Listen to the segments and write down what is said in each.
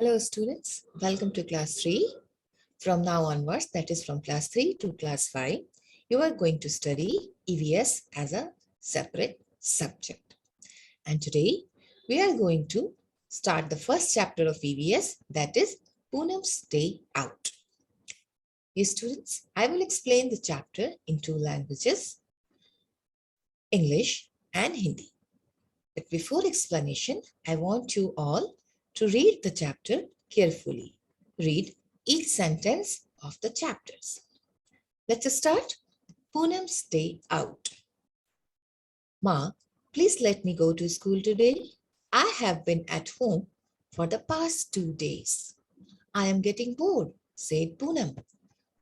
Hello students, welcome to class 3. From now onwards, that is from class 3 to class 5, you are going to study EVS as a separate subject. And today we are going to start the first chapter of EVS, that is Poonam's Day Out. Yes students, I will explain the chapter in two languages, English and Hindi. But before explanation, I want you all to read the chapter carefully. Read each sentence of the chapters. Let's start. Poonam's Day Out. Ma, please let me go to school today. I have been at home for the past 2 days. I am getting bored, said Poonam.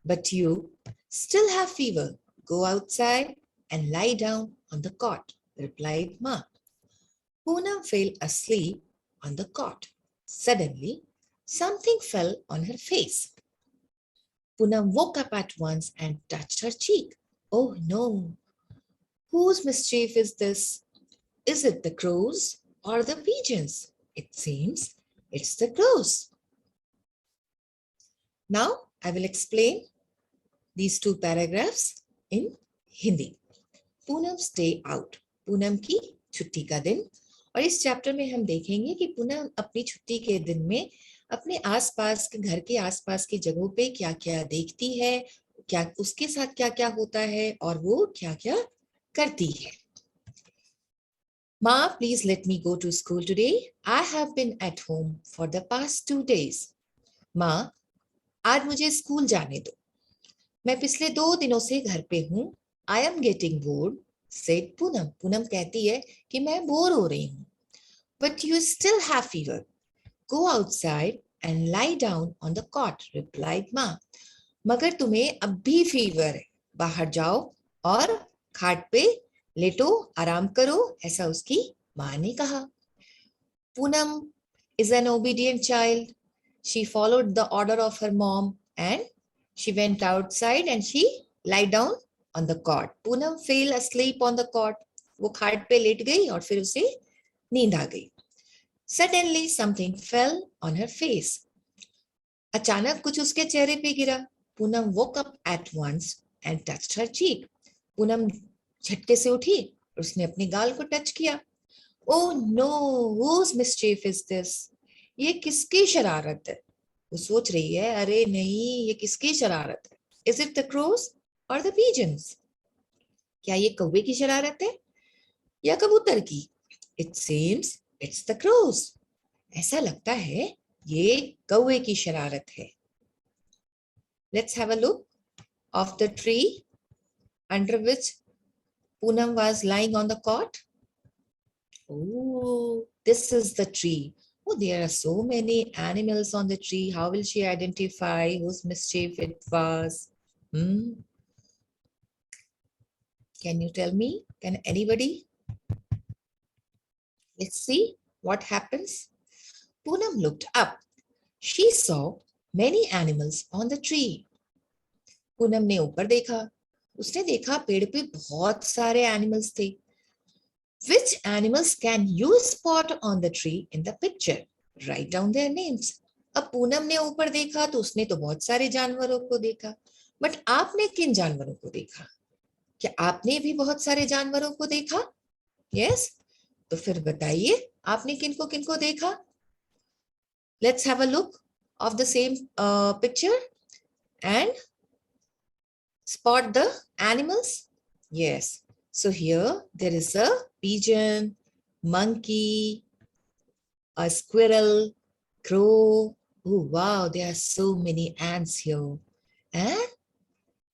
But you still have fever. Go outside and lie down on the cot, replied Ma. Poonam fell asleep on the cot. Suddenly, something fell on her face. Poonam woke up at once and touched her cheek. Oh no! Whose mischief is this? Is it the crows or the pigeons? It seems it's the crows. Now, I will explain these two paragraphs in Hindi. Poonam's Day Out. Poonam की छुट्टी का दिन. और इस chapter में हम देखेंगे कि पूनम अपनी छुट्टी के दिन में अपने आसपास के घर के आसपास की जगहों पे क्या-क्या देखती है, क्या उसके साथ क्या-क्या होता है और वो क्या-क्या करती है. Ma, please let me go to school today. I have been at home for the past 2 days. माँ, आज मुझे स्कूल जाने दो. मैं पिछले 2 दिनों से घर पे हूँ. I am getting bored, said Poonam. Poonam कहती है कि मैं बोर हो रही हूँ. But you still have fever. Go outside and lie down on the cot, replied Ma. मगर तुम्हें अब भी फीवर है. बाहर जाओ और खाट पे लेटो, आराम करो, ऐसा उसकी माँ ने कहा. Poonam is an obedient child. She followed the order of her mom and she went outside and she lie down on the cot. Poonam fell asleep on the cot. वो खाट पे लेट गई और फिर उसे नींद आ गई. Suddenly something fell on her face. अचानक कुछ उसके चेहरे पे गिरा. Poonam woke up at once and touched her cheek. Poonam झटके से उठी और उसने अपने गाल को टच किया. Oh no, whose mischief is this? ये किसकी शरारत है? वो सोच रही है, अरे नहीं, ये किसकी शरारत है? Is it the crows or the pigeons? क्या ये कौवे की शरारत है या कबूतर की? It seems it's the crows. ऐसा लगता है ये कौवे की शरारत है. Let's have a look of the tree under which Poonam was lying on the cot. Oh, this is the tree. Oh, there are so many animals on the tree. How will she identify whose mischief it was? Can you tell me? Can anybody? Let's see what happens. Poonam looked up. She saw many animals on the tree. Poonam ने ऊपर देखा. उसने देखा पेड़ पे बहुत सारे animals थे. Which animals can you spot on the tree in the picture? Write down their names. अब पूनम ने ऊपर देखा तो उसने तो बहुत सारे जानवरों को देखा. बट आपने किन जानवरों को देखा? क्या आपने भी बहुत सारे जानवरों को देखा? Yes? तो फिर बताइए आपने किनको देखा? Let's have a look of the same picture and spot the animals. Yes. So here there is a pigeon, monkey, a squirrel, crow. Oh wow, there are so many ants here. And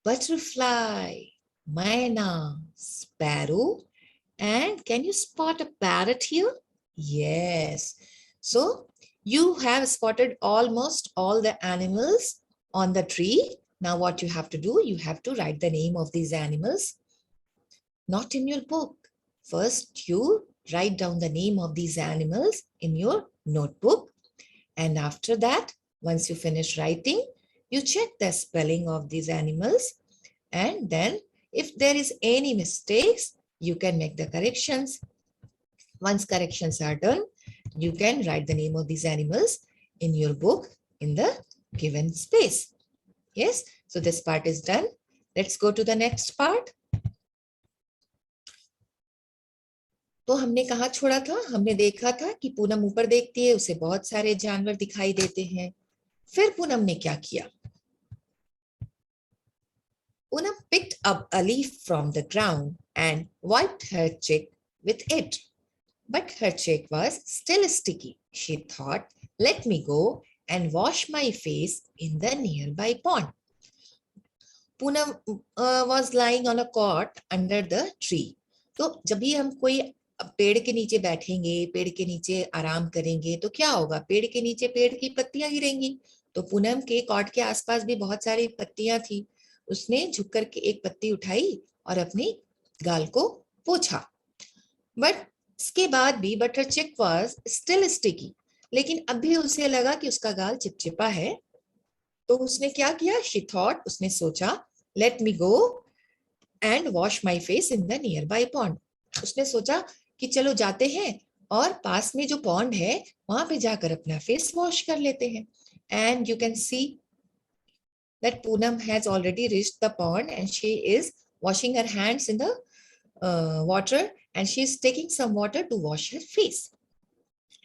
butterfly, myna, sparrow. And can you spot a parrot here? Yes. So you have spotted almost all the animals on the tree. Now what you have to do, you have to write the name of these animals. Not in your book. First, you write down the name of these animals in your notebook. And after that, once you finish writing, you check the spelling of these animals. And then if there is any mistakes, you can make the corrections. Once corrections are done, you can write the name of these animals in your book in the given space. Yes, so this part is done. Let's go to the next part. तो हमने कहाँ छोड़ा था? हमने देखा था कि पूनम ऊपर देखती है, उसे बहुत सारे जानवर दिखाई देते हैं. फिर पूनम ने क्या किया? Poonam picked up a leaf from the ground and wiped her cheek with it. But her cheek was still sticky. She thought, let me go and wash my face in the nearby pond. Poonam was lying on a cot under the tree. तो जब भी हम कोई पेड़ के नीचे बैठेंगे, पेड़ के नीचे आराम करेंगे, तो क्या होगा? पेड़ के नीचे पेड़ की पत्तियां गिरेंगी. तो पूनम के कॉट के आसपास भी बहुत सारी पत्तियां थी. उसने झुक करके एक पत्ती उठाई और अपनी गाल को पोंछा. बट इसके बाद भी बट हर चिक वाज स्टिल स्टिकी. लेकिन अब भी उसे लगा कि उसका गाल चिपचिपा है. तो उसने क्या किया? शी थॉट, उसने सोचा, let me go and wash my face in the near by pond. उसने सोचा कि चलो जाते हैं और पास में जो पॉन्ड है वहां पे जाकर अपना फेस वॉश कर लेते हैं. And you can see that Poonam has already reached the pond and she is washing her hands in the water, and she is taking some water to wash her face.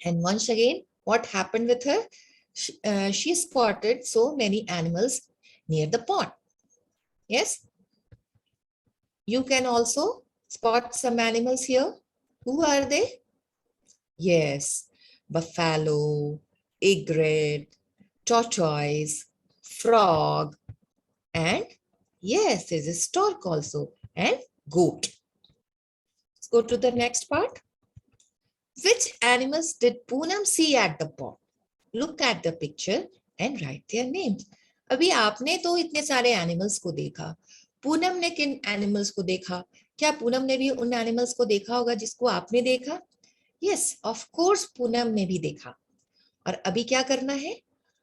And once again, what happened with her? She spotted so many animals near the pond. Yes, you can also spot some animals here. Who are they? Yes, buffalo, egret, tortoise, frog, and yes, there's a stork also, and goat. Let's go to the next part. Which animals did Poonam see at the pond? Look at the picture and write their names. अभी आपने तो इतने सारे animals को देखा. पूनम ने किन animals को देखा? क्या पूनम ने भी उन एनिमल्स को देखा होगा जिसको आपने देखा? यस, ऑफ कोर्स पूनम ने भी देखा. और अभी क्या करना है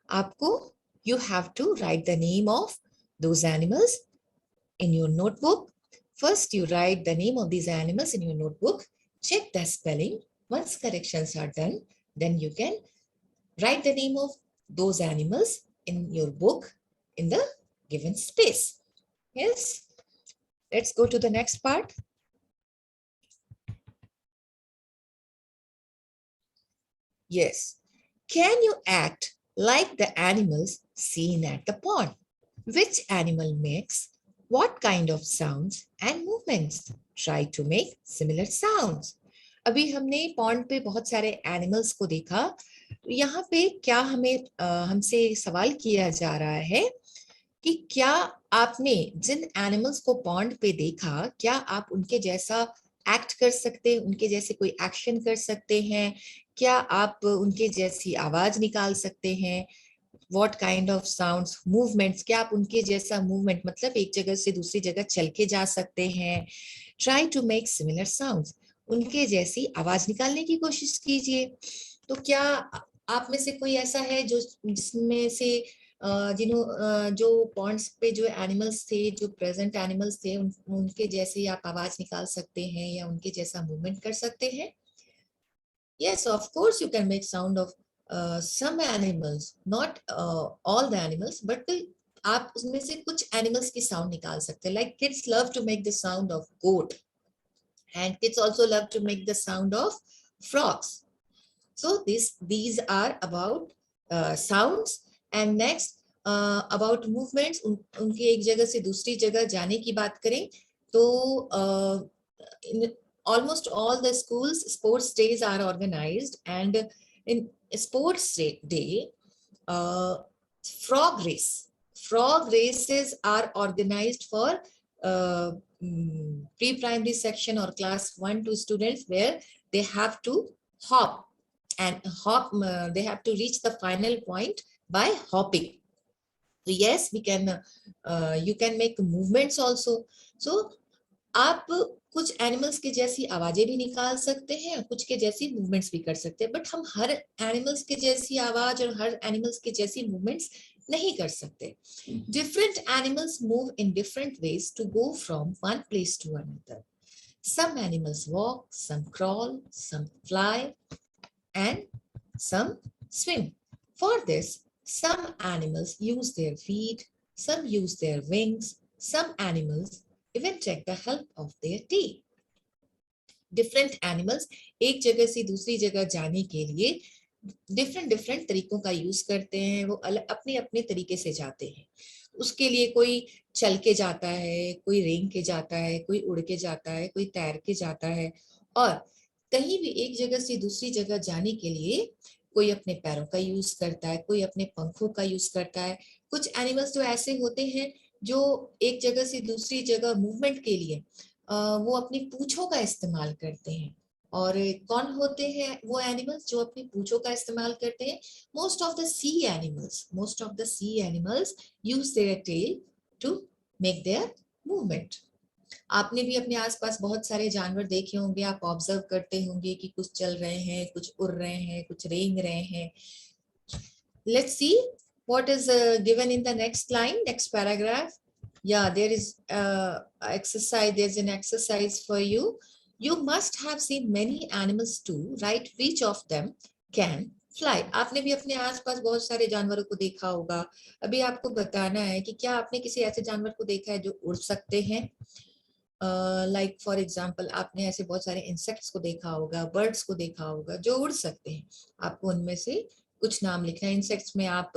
आपको? You have to write the name of those animals in your notebook. First, you write the name of these animals in your notebook. Check the spelling. Once corrections are done, then you can write the name of those animals in your book in the given space. Yes. Let's go to the next part. Yes. Can you act like the animals seen at the pond? Which animal makes what kind of sounds and movements? Try to make similar sounds. अभी हमने pond पे बहुत सारे animals को देखा. यहाँ पे क्या हमसे सवाल किया जा रहा है कि क्या आपने जिन एनिमल्स को पॉन्ड पे देखा, क्या आप उनके जैसा एक्ट कर सकते हैं, उनके जैसे कोई एक्शन कर सकते हैं? क्या आप उनके जैसी आवाज निकाल सकते हैं? What kind of sounds, movements, क्या आप उनके जैसा मूवमेंट मतलब एक जगह से दूसरी जगह चल के जा सकते हैं? Try to make similar sounds. उनके जैसी आवाज निकालने की कोशिश कीजिए. तो क्या आप में से कोई ऐसा है जो जिसमें से जो पॉन्ड्स पे जो एनिमल्स थे, जो प्रेजेंट एनिमल्स थे, उनके जैसे आप आवाज निकाल सकते हैं या उनके जैसा मूवमेंट कर सकते हैं? Yes, of course you can make sound of some animals, not all the animals, but आप उसमें से कुछ animals की sound निकाल सकते हैं. Like kids love to make the sound of goat, and kids also love to make the sound of frogs. So these are about sounds. And next about movements. उनके एक जगह से दूसरी जगह जाने की बात करें तो in almost all the schools, sports days are organized, and in sports day, frog races are organized for pre-primary section or class 1-2 students, where they have to hop and hop. They have to reach the final point by hopping. So yes, we can. You can make movements also. So आप कुछ animals के जैसी आवाजें भी निकाल सकते हैं, कुछ के जैसी मूवमेंट्स भी कर सकते हैं, बट हम हर एनिमल्स के जैसी आवाज और हर एनिमल्स के जैसी मूवमेंट्स नहीं कर सकते. Different animals move in different ways to go from one place to another. Some animals walk, some crawl, some fly, and some swim. For this, some animals use their feet, some use their wings, some animals even take the help of their tail. Different animals एक जगह से दूसरी जगह जाने के लिए different different तरीकों का यूज करते हैं, वो अलग अपने अपने तरीके से जाते हैं। उसके लिए कोई चल के जाता है, कोई रेंग के जाता है, कोई उड़ के जाता है, कोई तैर के जाता है, और कहीं भी एक जगह से दूसरी जगह जाने के लिए कोई अपने पैरों का यूज करता है, कोई अपने पंखों का यूज करता है। कुछ एनिमल्स तो ऐसे होते हैं जो एक जगह से दूसरी जगह मूवमेंट के लिए वो अपनी पूंछों का इस्तेमाल करते हैं। और कौन होते हैं वो एनिमल्स जो अपनी पूंछों का इस्तेमाल करते हैं? Most of the sea animals use their tail to make their movement. आपने भी अपने आसपास बहुत सारे जानवर देखे होंगे, आप ऑब्जर्व करते होंगे कि कुछ चल रहे हैं, कुछ उड़ रहे हैं, कुछ रेंग रहे हैं। Let's see what is given in the next line, next paragraph. Yeah, there is exercise. There's an exercise for you. You must have seen many animals too, right? Which of them can fly? आपने भी अपने आसपास बहुत सारे जानवरों को देखा होगा। अभी आपको बताना है कि क्या आपने किसी ऐसे जानवर को देखा है जो उड़ सकते हैं। लाइक फॉर एग्जाम्पल, आपने ऐसे बहुत सारे इंसेक्ट्स को देखा होगा, बर्ड्स को देखा होगा जो उड़ सकते हैं। आपको उनमें से कुछ नाम लिखना है। इंसेक्ट्स में आप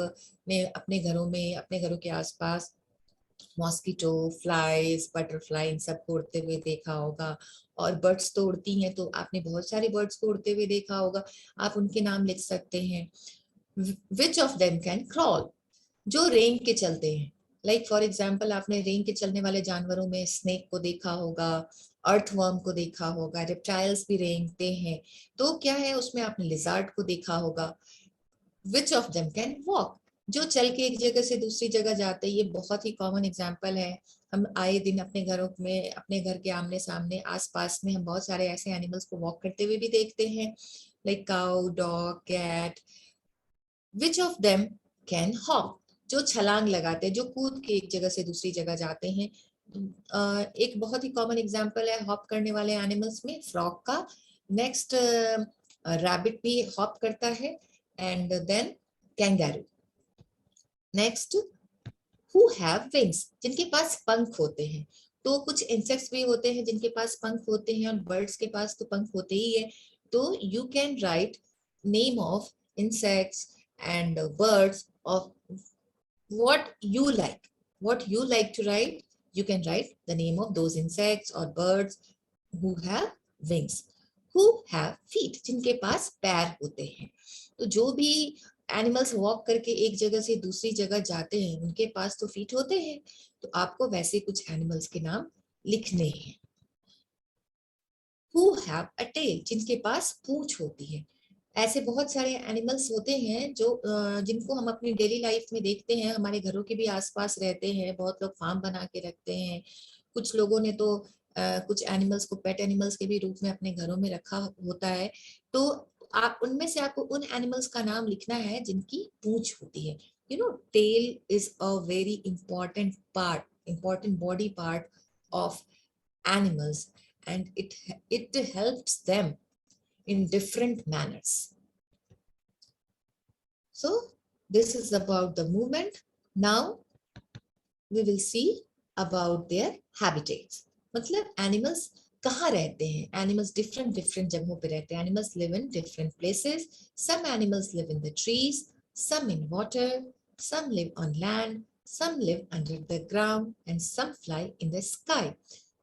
ने अपने घरों में, अपने घरों के आसपास मॉस्किटो, फ्लाइज, बटरफ्लाई, इन सब को उड़ते हुए देखा होगा। और बर्ड्स तो उड़ती हैं, तो आपने बहुत सारे बर्ड्स को उड़ते हुए देखा होगा। आप उनके नाम लिख सकते हैं। विच ऑफ देम कैन क्रॉल? जो रेंग के चलते हैं। लाइक फॉर एग्जाम्पल, आपने रेंग के चलने वाले जानवरों में स्नेक को देखा होगा, अर्थवर्म को देखा होगा, रेप्टाइल्स भी रेंगते हैं। तो क्या है, उसमें आपने लिजार्ड को देखा होगा। विच ऑफ देम कैन वॉक? जो चल के एक जगह से दूसरी जगह जाते हैं। ये बहुत ही कॉमन एग्जाम्पल है। हम आए दिन अपने घरों में, अपने घर के आमने सामने आसपास में हम बहुत सारे ऐसे एनिमल्स को वॉक करते हुए भी देखते हैं, like cow, dog, cat. Which of them can hop? जो छलांग लगाते हैं, जो कूद के एक जगह से दूसरी जगह जाते हैं। एक बहुत ही कॉमन एग्जांपल है हॉप करने वाले एनिमल्स में फ्रॉग का। नेक्स्ट, रैबिट भी हॉप करता है, and then kangaroo. Next, who have wings? जिनके पास पंख होते हैं। तो कुछ इंसेक्ट्स भी होते हैं जिनके पास पंख होते हैं, और बर्ड्स के पास तो पंख होते ही है। तो you can write name of insects and birds of what you like to write. You can write the name of those insects or birds who have wings, who have feet, जिनके पास पैर होते हैं। तो जो भी एनिमल्स वॉक करके एक जगह से दूसरी जगह जाते हैं, उनके पास तो फीट होते हैं। तो आपको वैसे कुछ एनिमल्स के नाम लिखने हैं। who have a tail, जिनके पास पूंछ होती है। ऐसे बहुत सारे एनिमल्स होते हैं जो जिनको हम अपनी डेली लाइफ में देखते हैं, हमारे घरों के भी आसपास रहते हैं। बहुत लोग फार्म बना के रखते हैं। कुछ लोगों ने तो कुछ एनिमल्स को पेट एनिमल्स के भी रूप में अपने घरों में रखा होता है। तो आप उनमें से आपको उन एनिमल्स का नाम लिखना है जिनकी पूंछ होती है। You know, tail is a very important body part of animals, and it helps them in different manners. So this is about the movement. Now we will see about their habitats. मतलब animals कहाँ रहते हैं? Animals different जगहों पे रहते हैं। Animals live in different places. Some animals live in the trees, some in water, some live on land, some live under the ground, and some fly in the sky.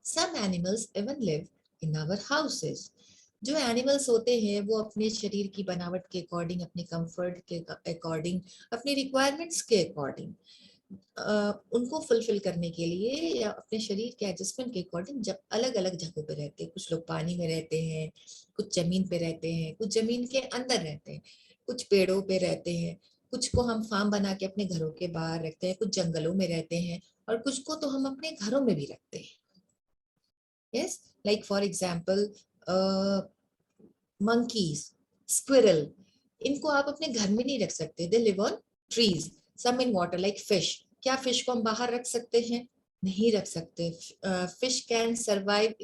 Some animals even live in our houses. जो animals होते हैं वो अपने शरीर की बनावट के according, अपने कंफर्ट के अकॉर्डिंग, अपने रिक्वायरमेंट्स के अकॉर्डिंग, उनको फुलफिल करने के लिए या अपने शरीर के एडजस्टमेंट के अकॉर्डिंग जब अलग अलग जगहों पे रहते हैं। कुछ लोग पानी में रहते हैं, कुछ जमीन पे रहते हैं, कुछ जमीन के अंदर रहते हैं, कुछ पेड़ों पे रहते हैं, कुछ को हम फार्म बना के अपने घरों के बाहर रखते हैं, कुछ जंगलों में रहते हैं, और कुछ को तो हम अपने घरों में भी रखते हैं। Yes, like for example monkeys, squirrel, इनको आप अपने घर में नहीं रख सकते। They live on trees. Some in water, like fish. क्या fish को हम बाहर रख सकते हैं? नहीं रख सकते। Fish can survive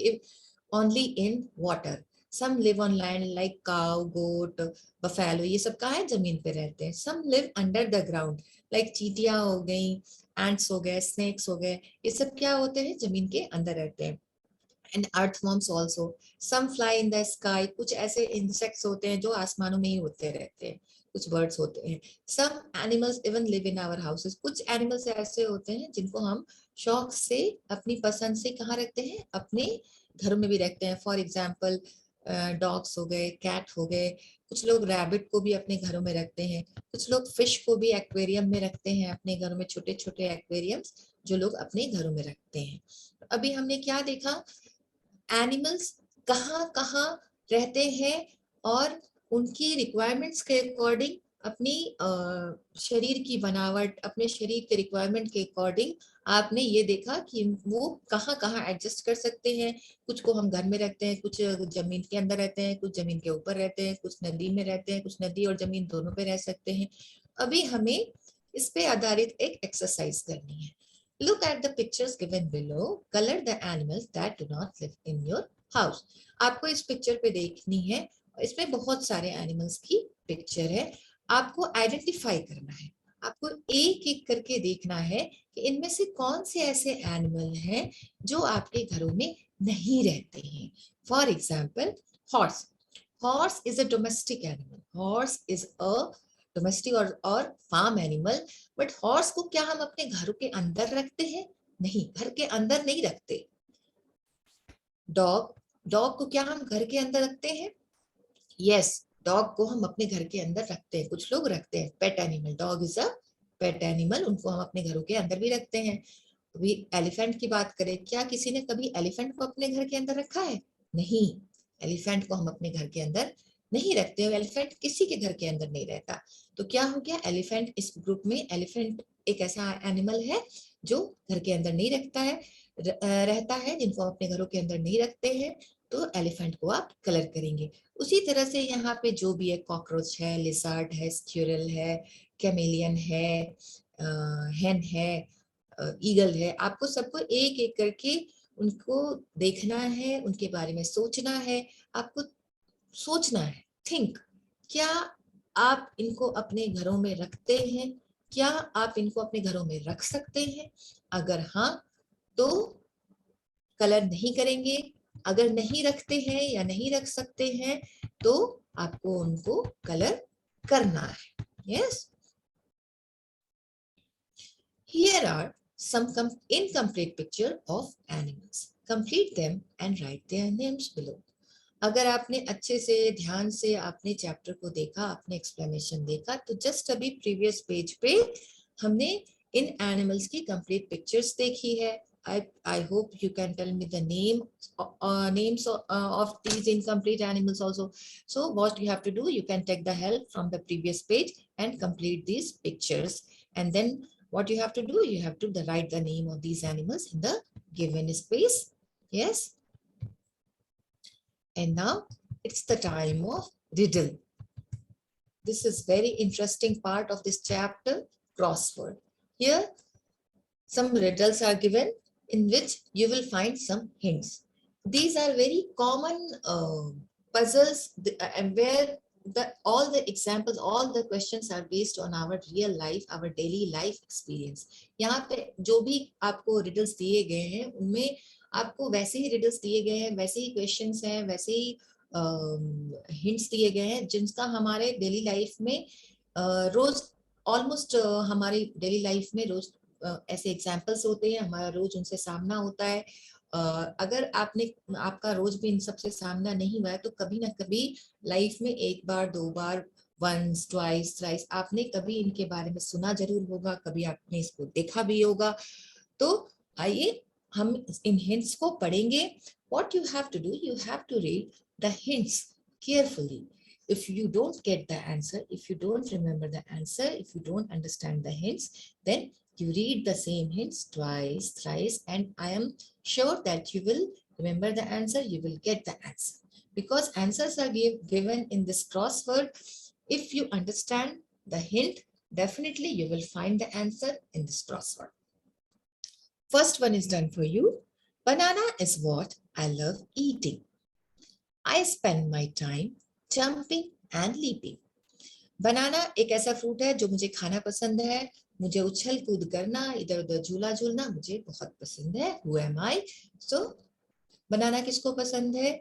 only in water. Some live on land like cow, goat, buffalo. ये सब कहाँ है? जमीन पे रहते हैं. Some live under the ground like चींटियां हो गई, ants हो गए, snakes हो गए. ये सब क्या होते हैं? जमीन के अंदर रहते हैं. And earthworms also. Some fly in the sky. कुछ ऐसे insects होते हैं जो आसमानों में ही होते रहते हैं. कुछ birds होते हैं. Some animals even live in our houses. कुछ animals ऐसे होते हैं जिनको हम शौक से, अपनी पसंद से कहाँ रखते हैं? अपने घरों में भी रखते हैं. फॉर एग्जाम्पल डॉग्स हो गए, कैट हो गए. कुछ लोग रैबिट को भी अपने घरों में रखते हैं. कुछ लोग फिश को भी एक्वेरियम में रखते हैं अपने घरों में, छोटे छोटे एक्वेरियम्स जो लोग अपने घरों में रखते हैं. अभी हमने क्या देखा? एनिमल्स कहाँ कहाँ रहते हैं और उनकी रिक्वायरमेंट्स के अकॉर्डिंग अपनी शरीर की बनावट, अपने शरीर के रिक्वायरमेंट के अकॉर्डिंग आपने ये देखा कि वो कहाँ कहाँ एडजस्ट कर सकते हैं. कुछ को हम घर में रखते हैं, कुछ जमीन के अंदर रहते हैं, कुछ जमीन के ऊपर रहते हैं, कुछ नदी में रहते हैं, कुछ नदी और जमीन दोनों पे रह सकते हैं. अभी हमें इस पे आधारित एक एक्सरसाइज करनी है. Look at the pictures given below. Color the animals that do not live in your house. आपको इस पिक्चर पे देखनी है. इसमें बहुत सारे एनिमल्स की पिक्चर है. आपको आइडेंटिफाई करना है. आपको एक एक करके देखना है कि इनमें से कौन से ऐसे एनिमल हैं जो आपके घरों में नहीं रहते हैं. For example horse. Horse is a domestic animal. Horse is a domestic or farm animal. But horse को क्या हम अपने घरों के अंदर रखते हैं? नहीं, घर के अंदर नहीं रखते. डॉग. डॉग को क्या हम घर के अंदर रखते हैं? यस, डॉग को हम अपने घर के अंदर रखते हैं. कुछ लोग रखते हैं. Pet animal. Dog is a pet animal. उनको हम अपने घरों के अंदर भी रखते हैं. अभी एलिफेंट की बात करें, क्या किसी ने कभी एलिफेंट को अपने घर के अंदर रखा है? नहीं, एलिफेंट को हम अपने घर के अंदर नहीं रखते. एलिफेंट किसी के घर के अंदर नहीं रहता. तो क्या हो गया? एलिफेंट इस ग्रुप में. एलिफेंट एक ऐसा एनिमल है जो घर के अंदर नहीं रखता है, रहता है, जिनको अपने घरों के अंदर नहीं रखते हैं. तो एलिफेंट को आप कलर करेंगे. उसी तरह से यहाँ पे जो भी है, कॉकरोच है, लिजर्ड है, स्क्विरल है, कैमेलियन है, हेन है, ईगल है. आपको सबको एक एक करके उनको देखना है, उनके बारे में सोचना है. आपको सोचना है, थिंक, क्या आप इनको अपने घरों में रखते हैं? क्या आप इनको अपने घरों में रख सकते हैं? अगर हाँ, तो कलर नहीं करेंगे. अगर नहीं रखते हैं या नहीं रख सकते हैं तो आपको उनको कलर करना है. Yes. Here are some incomplete picture of animals. Complete them and write their names below. अगर आपने अच्छे से ध्यान से आपने चैप्टर को देखा, आपने एक्सप्लेनेशन देखा, तो जस्ट अभी प्रीवियस पेज पे हमने इन एनिमल्स की कंप्लीट पिक्चर्स देखी है. I hope you can tell me the names of these incomplete animals also. So what you have to do, you can take the help from the previous page and complete these pictures. And then what you have to do, you have to write the name of these animals in the given space. Yes. And now it's the time of riddle. This is very interesting part of this chapter, crossword. Here, some riddles are given in which you will find some hints. These are very common puzzles and where all the examples, all the questions are based on our real life, our daily life experience. यहाँ पे जो भी आपको riddles दिए गए हैं, उनमें आपको वैसे ही riddles दिए गए हैं, वैसे ही questions हैं, वैसे ही hints दिए गए हैं जिनका हमारे daily life में रोज ऑलमोस्ट हमारी डेली लाइफ में रोज ऐसे एग्जाम्पल्स होते हैं, हमारा रोज उनसे सामना होता है. अगर आपका रोज भी इन सबसे सामना नहीं हुआ है तो कभी ना कभी लाइफ में एक बार, दो बार, वंस, ट्वाइस, थ्राइस आपने कभी इनके बारे में सुना जरूर होगा, कभी आपने इसको देखा भी होगा. तो आइए हम इन हिंट्स को पढ़ेंगे. What you have to do, you have to read the hints carefully. If you don't get the answer, if you don't remember the answer, if you don't understand the hints, then you read the same hints twice, thrice, and I am sure that you will remember the answer, you will get the answer. Because answers are given in this crossword. If you understand the hint, definitely you will find the answer in this crossword. First one is done for you. Banana is what I love eating. I spend my time jumping and leaping. बनाना एक ऐसा fruit है जो मुझे खाना पसंद है. मुझे उछल कूद करना, इधर उधर झूला झूलना मुझे बहुत पसंद है. Who am I? So बनाना किसको पसंद है?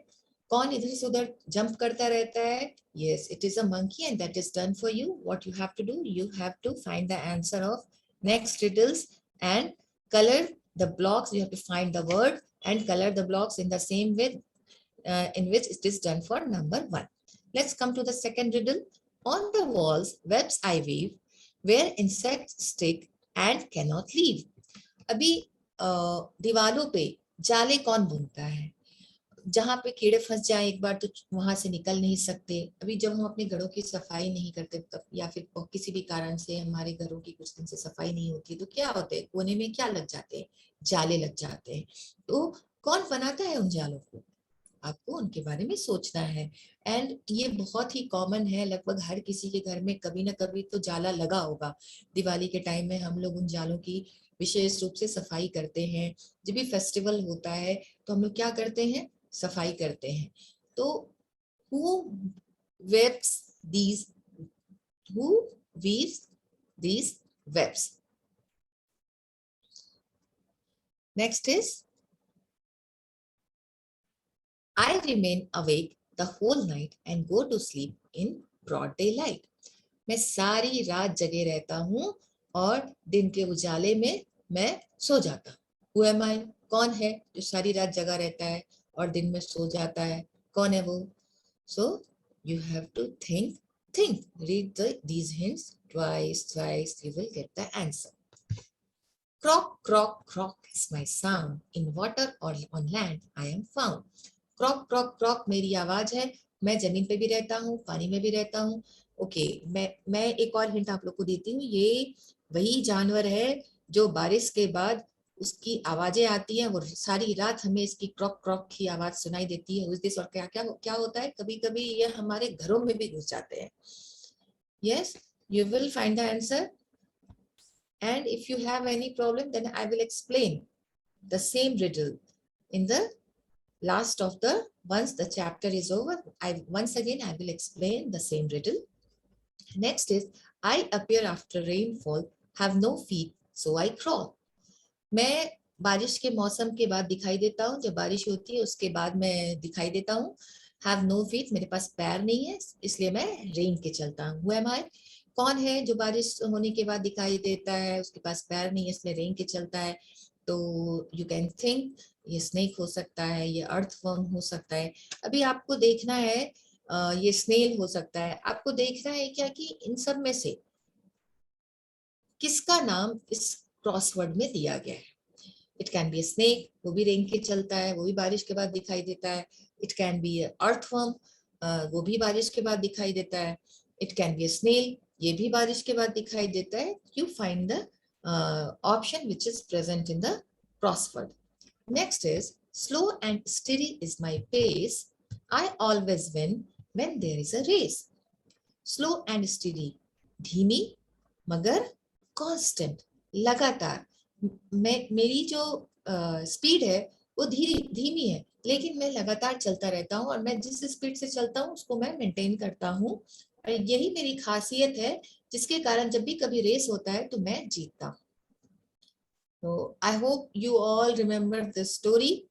कौन इधर से उधर जंप करता रहता है? Yes, it is a monkey and that is done for you. What you have to do, you have to find the answer of next riddles and color the blocks. You have to find the word and color the blocks in the same way in which it is done for number 1. Let's come to the second riddle. On the walls, webs I weave, where insects stick and cannot leave. अभी दीवालों पे जाले कौन बुनता है? जहां पे कीड़े फंस जाए एक बार तो वहां से निकल नहीं सकते. अभी जब हम अपने घरों की सफाई नहीं करते तब, या फिर किसी भी कारण से हमारे घरों की कुछ दिन से सफाई नहीं होती, तो क्या होते हैं? कोने में क्या लग जाते हैं? जाले लग जाते हैं. तो कौन बनाता है उन जालों को? आपको उनके बारे में सोचना है. एंड ये बहुत ही कॉमन है, लगभग हर किसी के घर में कभी ना कभी तो जाला लगा होगा. दिवाली के टाइम में हम लोग उन जालों की विशेष रूप से सफाई करते हैं. जब भी फेस्टिवल होता है तो हम लोग क्या करते हैं? सफाई करते हैं. तो who weaves these who weaves these webs? Next is I remain awake the whole night and go to sleep in broad daylight. मैं सारी रात जगे रहता हूँ और दिन के उजाले में मैं सो जाता हूँ. Who am I? कौन है जो सारी रात जगा रहता है और दिन में सो जाता है? कौन है वो? So you have to think. Read these hints thrice. You will get the answer. Croak, croak, croak is my sound. In water or on land I am found. क्रॉक क्रॉक क्रॉक मेरी आवाज है. मैं जमीन पे भी रहता हूँ, पानी में भी रहता हूँ. ओके, मैं एक और हिंट आप लोग को देती हूँ. ये वही जानवर है जो बारिश के बाद उसकी आवाजें आती हैं, वो सारी रात हमें इसकी क्रॉक क्रॉक की आवाज सुनाई देती है. उस दिन और क्या क्या क्या होता है, कभी कभी ये हमारे घरों में भी घुस जाते हैं. Yes, you will find the answer. And if you have any problem, then I will explain the same riddle in the last of the, once the chapter is over. Once again I will explain the same riddle. Next is I appear after rainfall, have no feet, so I crawl. मैं बारिश के मौसम के बाद दिखाई देता हूँ. जब बारिश होती है उसके बाद मैं दिखाई देता हूँ. Have no feet, मेरे पास पैर नहीं है, इसलिए मैं रेन के चलता हूँ. Who am I? कौन है जो बारिश होने के बाद दिखाई देता है, उसके पास पैर नहीं है इसलिए रेन के चलता है? तो यू कैन थिंक. ये स्नेक हो सकता है, ये अर्थवर्म हो सकता है. अभी आपको देखना है, ये स्नेल हो सकता है. आपको देखना है क्या कि इन सब में से किसका नाम इस क्रॉसवर्ड में दिया गया है. इट कैन बी स्नेक, वो भी रेन के चलता है, वो भी बारिश के बाद दिखाई देता है. इट कैन बी अर्थवर्म, वो भी बारिश के बाद दिखाई देता है. इट कैन बी स्नेल, ये भी बारिश के बाद दिखाई देता है. You find the option which is present in the crossword. Next is slow and steady is my pace. I always win when there is a race. Slow and steady, धीमी मगर constant, लगातार. मेरी जो स्पीड है वो धीमी है, लेकिन मैं लगातार चलता रहता हूँ और मैं जिस स्पीड से चलता हूँ उसको मैं मेंटेन करता हूँ. और यही मेरी खासियत है जिसके कारण जब भी कभी रेस होता है तो मैं जीतता हूँ. So I hope you all remember the story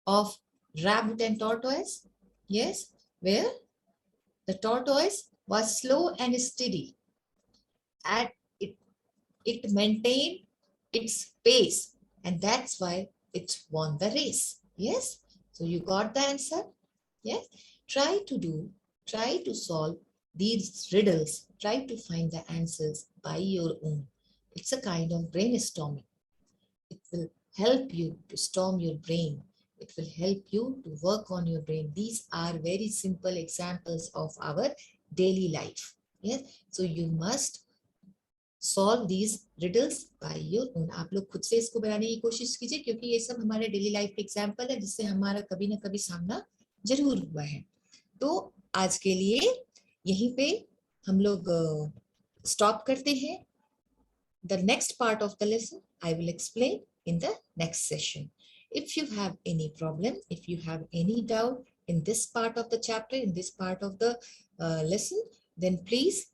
of rabbit and tortoise. Yes, where the tortoise was slow and steady, and it maintained its pace, and that's why it won the race. Yes, so you got the answer. Yes, try to solve these riddles, try to find the answers by your own. It's a kind of brainstorming. It will help you to storm your brain. It will help you to work on your brain. These are very simple examples of our daily life. Yes, so you must solve these riddles by your own. आप लोग खुद से इसको बनाने की कोशिश कीजिए, क्योंकि ये सब हमारे डेली लाइफ के एग्जाम्पल है जिससे हमारा कभी ना कभी सामना जरूर हुआ है. तो आज के लिए यहीं पे हम लोग स्टॉप करते हैं. The next part of the lesson I will explain in the next session. If you have any problem, if you have any doubt, in this part of the chapter, in this part of the lesson, then please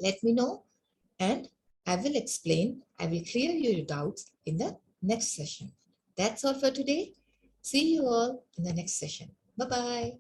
let me know, and I will explain, I will clear your doubts in the next session. That's all for today. See you all in the next session. Bye-bye.